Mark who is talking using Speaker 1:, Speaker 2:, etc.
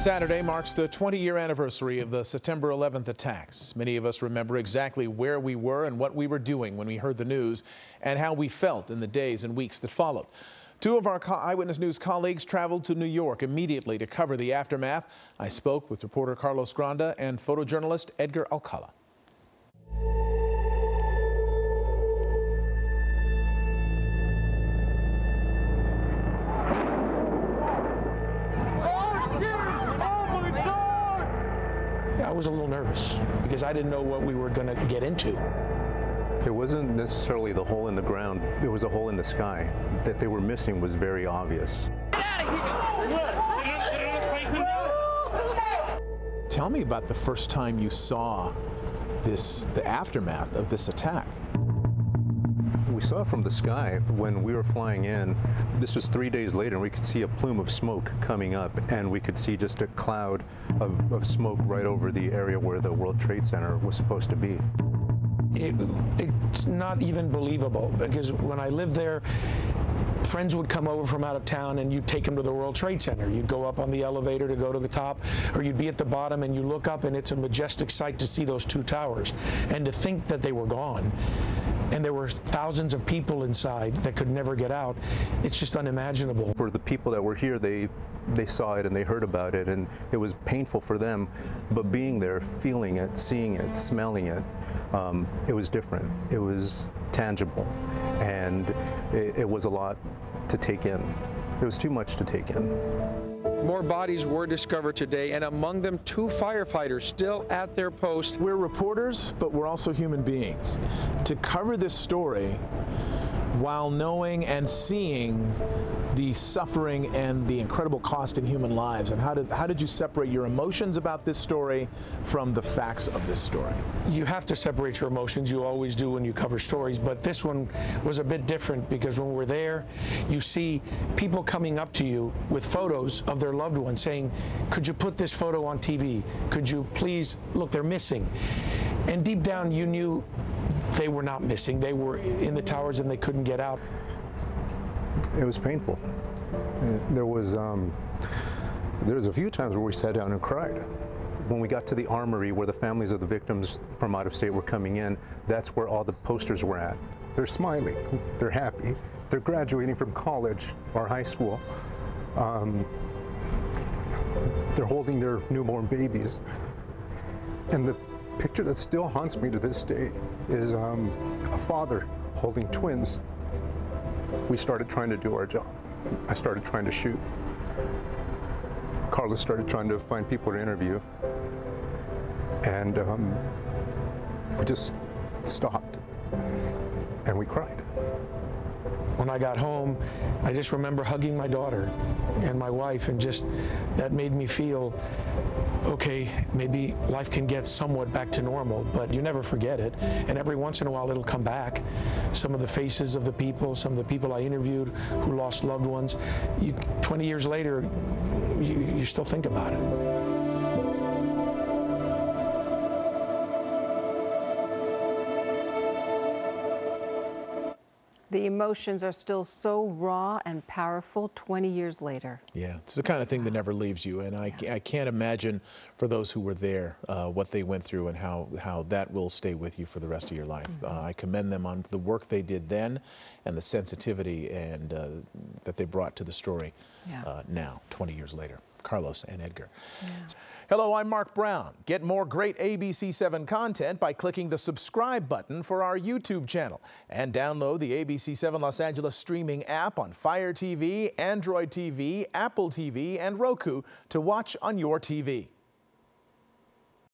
Speaker 1: Saturday marks the 20-year anniversary of the September 11th attacks. Many of us remember exactly where we were and what we were doing when we heard the news and how we felt in the days and weeks that followed. Two of our Eyewitness News colleagues traveled to New York immediately to cover the aftermath. I spoke with reporter Carlos Granda and photojournalist Edgar Alcala.
Speaker 2: I was a little nervous because I didn't know what we were going to get into.
Speaker 3: It wasn't necessarily the hole in the ground, it was a hole in the sky. That they were missing was very obvious.
Speaker 1: Tell me about the first time you saw the aftermath of this attack.
Speaker 3: We saw it from the sky when we were flying in. This was 3 days later, and we could see a plume of smoke coming up, and we could see just a cloud of smoke right over the area where the World Trade Center was supposed to be.
Speaker 2: It's not even believable, because when I lived there, friends would come over from out of town and you'd take them to the World Trade Center. You'd go up on the elevator to go to the top, or you'd be at the bottom and you look up and it's a majestic sight to see those two towers. And to think that they were gone and there were thousands of people inside that could never get out, it's just unimaginable.
Speaker 3: For the people that were here, they saw it and they heard about it, and it was painful for them, but being there, feeling it, seeing it, smelling it, it was different. It was tangible, and it was a lot to take in. It was too much to take in.
Speaker 4: More bodies were discovered today, and among them 2 firefighters still at their post.
Speaker 1: We're reporters, but we're also human beings. To cover this story while knowing and seeing the suffering and the incredible cost in human lives, and how did you separate your emotions about this story from the facts of this story?
Speaker 2: You have to separate your emotions. You always do when you cover stories, but this one was a bit different because when we're there, you see people coming up to you with photos of their loved ones saying, could you put this photo on TV? Could you please, look, they're missing. And deep down you knew they were not missing. They were in the towers and they couldn't get out.
Speaker 3: It was painful. There was a few times where we sat down and cried. When we got to the armory where the families of the victims from out of state were coming in, that's where all the posters were at. They're smiling, they're happy, they're graduating from college or high school. They're holding their newborn babies. And the picture that still haunts me to this day is a father holding twins. We started trying to do our job. I started trying to shoot. Carlos started trying to find people to interview. And we just stopped and we cried.
Speaker 2: When I got home, I just remember hugging my daughter and my wife, and just that made me feel, okay, maybe life can get somewhat back to normal, but you never forget it. And every once in a while it'll come back. Some of the faces of the people, some of the people I interviewed who lost loved ones, 20 years later, you still think about it.
Speaker 5: The emotions are still so raw and powerful 20 years later.
Speaker 1: Yeah, it's the kind of thing that never leaves you, and I can't imagine for those who were there what they went through and how that will stay with you for the rest of your life. I commend them on the work they did then and the sensitivity and that they brought to the story now, 20 years later. Carlos and Edgar. Yeah. Hello, I'm Mark Brown. Get more great ABC7 content by clicking the subscribe button for our YouTube channel, and download the ABC7 Los Angeles streaming app on Fire TV, Android TV, Apple TV, and Roku to watch on your TV.